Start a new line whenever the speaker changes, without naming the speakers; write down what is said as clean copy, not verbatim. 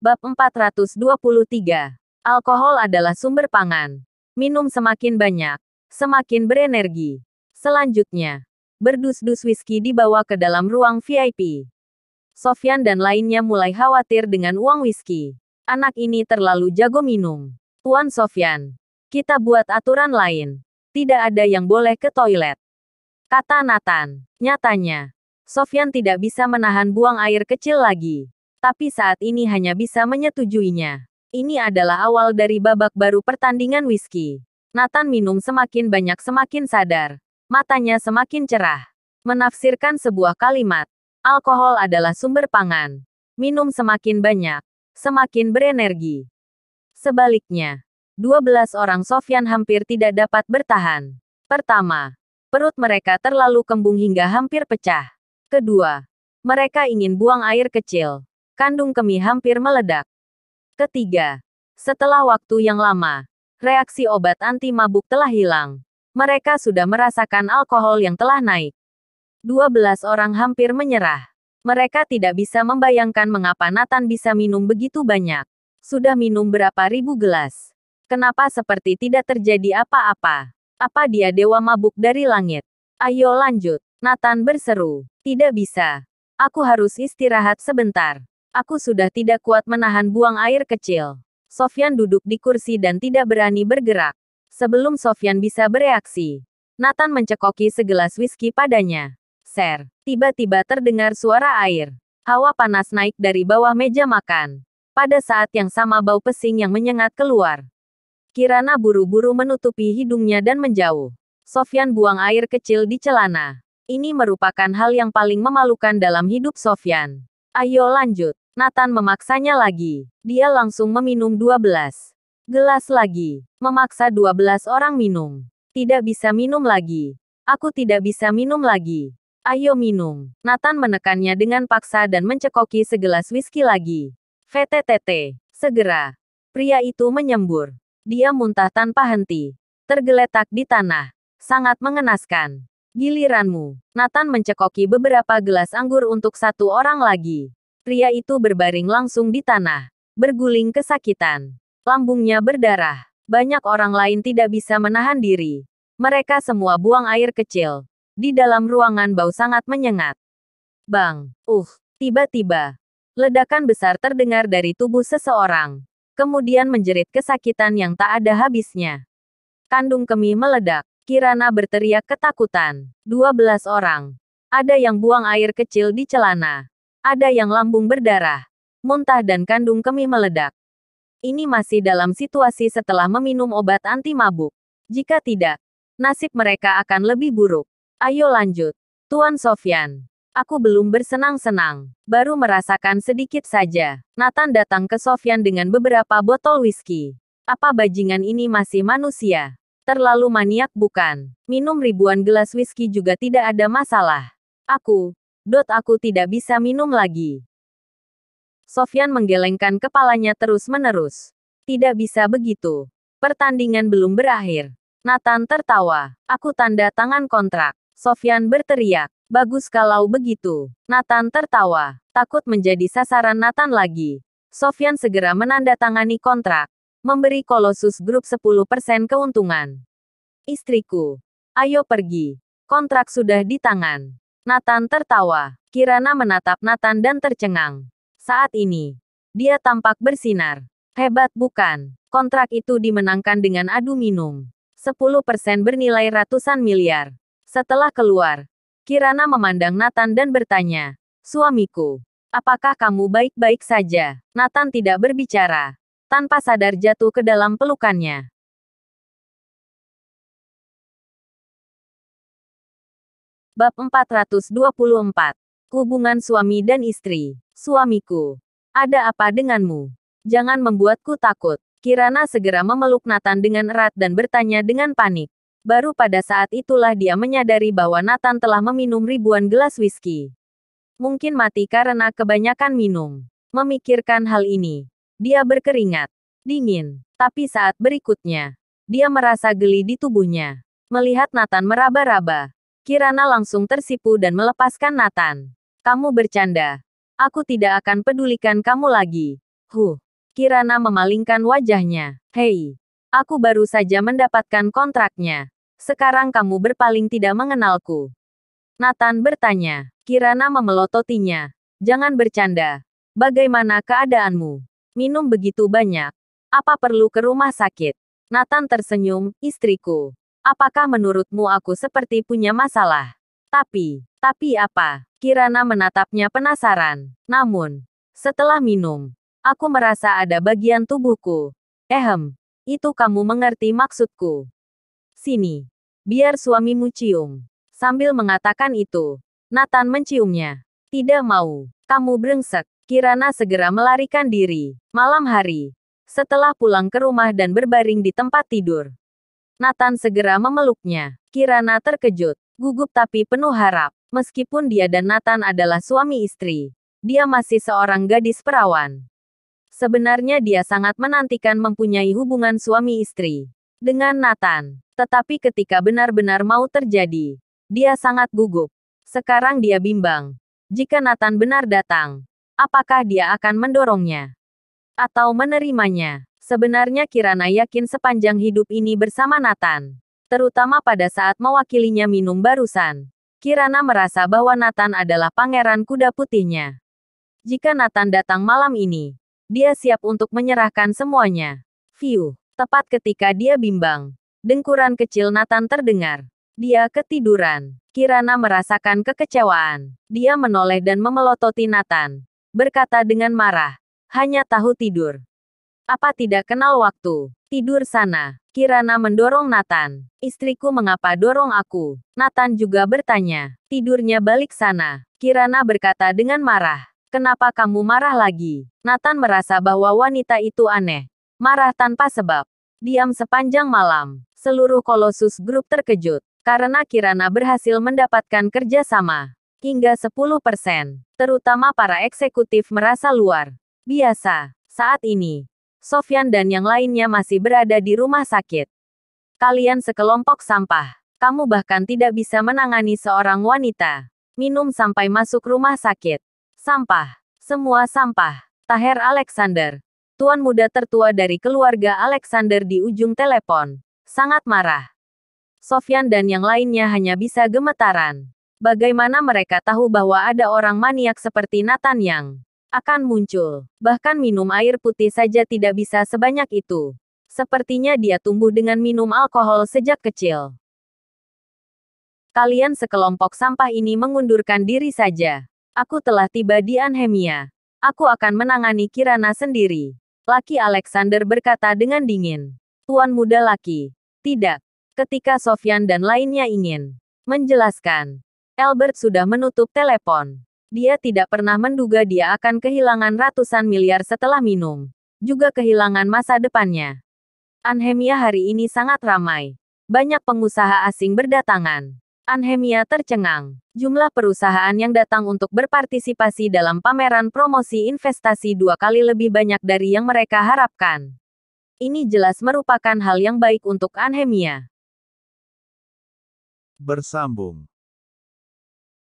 Bab 423. Alkohol adalah sumber pangan. Minum semakin banyak, semakin berenergi. Selanjutnya, berdus-dus whisky dibawa ke dalam ruang VIP. Sofyan dan lainnya mulai khawatir dengan uang whisky. Anak ini terlalu jago minum. Tuan Sofyan, kita buat aturan lain. Tidak ada yang boleh ke toilet, kata Nathan. Nyatanya, Sofyan tidak bisa menahan buang air kecil lagi. Tapi saat ini hanya bisa menyetujuinya. Ini adalah awal dari babak baru pertandingan whisky. Nathan minum semakin banyak semakin sadar. Matanya semakin cerah. Menafsirkan sebuah kalimat. Alkohol adalah sumber pangan. Minum semakin banyak, semakin berenergi. Sebaliknya, 12 orang Sofyan hampir tidak dapat bertahan. Pertama, perut mereka terlalu kembung hingga hampir pecah. Kedua, mereka ingin buang air kecil. Kandung kemih hampir meledak. Ketiga, setelah waktu yang lama, reaksi obat anti mabuk telah hilang. Mereka sudah merasakan alkohol yang telah naik. 12 orang hampir menyerah. Mereka tidak bisa membayangkan mengapa Nathan bisa minum begitu banyak. Sudah minum berapa ribu gelas. Kenapa seperti tidak terjadi apa-apa? Apa dia dewa mabuk dari langit? Ayo lanjut, Nathan berseru. Tidak bisa. Aku harus istirahat sebentar. Aku sudah tidak kuat menahan buang air kecil. Sofyan duduk di kursi dan tidak berani bergerak. Sebelum Sofyan bisa bereaksi, Nathan mencekoki segelas whisky padanya. Ser, tiba-tiba terdengar suara air. Hawa panas naik dari bawah meja makan. Pada saat yang sama bau pesing yang menyengat keluar. Kirana buru-buru menutupi hidungnya dan menjauh. Sofyan buang air kecil di celana. Ini merupakan hal yang paling memalukan dalam hidup Sofyan. Ayo lanjut. Nathan memaksanya lagi. Dia langsung meminum 12 gelas lagi. Memaksa 12 orang minum. Tidak bisa minum lagi. Aku tidak bisa minum lagi. Ayo minum. Nathan menekannya dengan paksa dan mencekoki segelas whisky lagi. VTTT. Segera. Pria itu menyembur. Dia muntah tanpa henti. Tergeletak di tanah. Sangat mengenaskan. Giliranmu. Nathan mencekoki beberapa gelas anggur untuk satu orang lagi. Pria itu berbaring langsung di tanah. Berguling kesakitan. Lambungnya berdarah. Banyak orang lain tidak bisa menahan diri. Mereka semua buang air kecil. Di dalam ruangan bau sangat menyengat. Bang! Tiba-tiba. Ledakan besar terdengar dari tubuh seseorang. Kemudian menjerit kesakitan yang tak ada habisnya. Kandung kemih meledak. Kirana berteriak ketakutan. 12 orang. Ada yang buang air kecil di celana. Ada yang lambung berdarah, muntah dan kandung kemih meledak. Ini masih dalam situasi setelah meminum obat anti mabuk. Jika tidak, nasib mereka akan lebih buruk. Ayo lanjut. Tuan Sofyan. Aku belum bersenang-senang. Baru merasakan sedikit saja. Nathan datang ke Sofyan dengan beberapa botol whisky. Apa bajingan ini masih manusia? Terlalu maniak bukan? Minum ribuan gelas whisky juga tidak ada masalah. Aku tidak bisa minum lagi. Sofyan menggelengkan kepalanya terus-menerus. Tidak bisa begitu. Pertandingan belum berakhir. Nathan tertawa. Aku tanda tangan kontrak. Sofyan berteriak. Bagus kalau begitu. Nathan tertawa. Takut menjadi sasaran Nathan lagi. Sofyan segera menandatangani kontrak. Memberi Colossus Group 10% keuntungan. Istriku. Ayo pergi. Kontrak sudah di tangan. Nathan tertawa. Kirana menatap Nathan dan tercengang. Saat ini, dia tampak bersinar. Hebat bukan? Kontrak itu dimenangkan dengan adu minum. 10% bernilai ratusan miliar. Setelah keluar, Kirana memandang Nathan dan bertanya, suamiku, apakah kamu baik-baik saja? Nathan tidak berbicara. Tanpa sadar jatuh ke dalam pelukannya. Bab 424. Hubungan suami dan istri. Suamiku. Ada apa denganmu? Jangan membuatku takut. Kirana segera memeluk Nathan dengan erat dan bertanya dengan panik. Baru pada saat itulah dia menyadari bahwa Nathan telah meminum ribuan gelas whisky. Mungkin mati karena kebanyakan minum. Memikirkan hal ini, dia berkeringat dingin. Tapi saat berikutnya, dia merasa geli di tubuhnya. Melihat Nathan meraba-raba, Kirana langsung tersipu dan melepaskan Nathan. Kamu bercanda. Aku tidak akan pedulikan kamu lagi. Kirana memalingkan wajahnya. Hei, aku baru saja mendapatkan kontraknya. Sekarang kamu berpaling tidak mengenalku. Nathan bertanya. Kirana memelototinya. Jangan bercanda. Bagaimana keadaanmu? Minum begitu banyak. Apa perlu ke rumah sakit? Nathan tersenyum, istriku. Apakah menurutmu aku seperti punya masalah? Tapi apa? Kirana menatapnya penasaran. Namun, setelah minum, aku merasa ada bagian tubuhku. Itu kamu mengerti maksudku. Sini, biar suamimu cium. Sambil mengatakan itu, Nathan menciumnya. Tidak mau, kamu brengsek. Kirana segera melarikan diri. Malam hari, setelah pulang ke rumah dan berbaring di tempat tidur, Nathan segera memeluknya. Kirana terkejut, gugup tapi penuh harap. Meskipun dia dan Nathan adalah suami istri, dia masih seorang gadis perawan. Sebenarnya dia sangat menantikan mempunyai hubungan suami istri dengan Nathan. Tetapi ketika benar-benar mau terjadi, dia sangat gugup. Sekarang dia bimbang. Jika Nathan benar datang, apakah dia akan mendorongnya? Atau menerimanya? Sebenarnya Kirana yakin sepanjang hidup ini bersama Nathan. Terutama pada saat mewakilinya minum barusan. Kirana merasa bahwa Nathan adalah pangeran kuda putihnya. Jika Nathan datang malam ini, dia siap untuk menyerahkan semuanya. Tepat ketika dia bimbang, dengkuran kecil Nathan terdengar. Dia ketiduran. Kirana merasakan kekecewaan. Dia menoleh dan memelototi Nathan. Berkata dengan marah, hanya tahu tidur. Apa tidak kenal waktu? Tidur sana. Kirana mendorong Nathan. Istriku mengapa dorong aku? Nathan juga bertanya. Tidurnya balik sana. Kirana berkata dengan marah. Kenapa kamu marah lagi? Nathan merasa bahwa wanita itu aneh. Marah tanpa sebab. Diam sepanjang malam. Seluruh Colossus Group terkejut. Karena Kirana berhasil mendapatkan kerjasama. Hingga 10%. Terutama para eksekutif merasa luar biasa. Saat ini, Sofyan dan yang lainnya masih berada di rumah sakit. Kalian sekelompok sampah. Kamu bahkan tidak bisa menangani seorang wanita. Minum sampai masuk rumah sakit. Sampah. Semua sampah. Taher Alexander, tuan muda tertua dari keluarga Alexander di ujung telepon, sangat marah. Sofyan dan yang lainnya hanya bisa gemetaran. Bagaimana mereka tahu bahwa ada orang maniak seperti Nathan yang akan muncul? Bahkan minum air putih saja tidak bisa sebanyak itu. Sepertinya dia tumbuh dengan minum alkohol sejak kecil. Kalian sekelompok sampah ini mengundurkan diri saja. Aku telah tiba di Anhemia. Aku akan menangani Kirana sendiri. Laki Alexander berkata dengan dingin. Tuan muda laki. Tidak. Ketika Sofyan dan lainnya ingin menjelaskan, Albert sudah menutup telepon. Dia tidak pernah menduga dia akan kehilangan ratusan miliar setelah minum. Juga kehilangan masa depannya. Anhemia hari ini sangat ramai. Banyak pengusaha asing berdatangan. Anhemia tercengang. Jumlah perusahaan yang datang untuk berpartisipasi dalam pameran promosi investasi 2 kali lebih banyak dari yang mereka harapkan. Ini jelas merupakan hal yang baik untuk Anhemia.
Bersambung.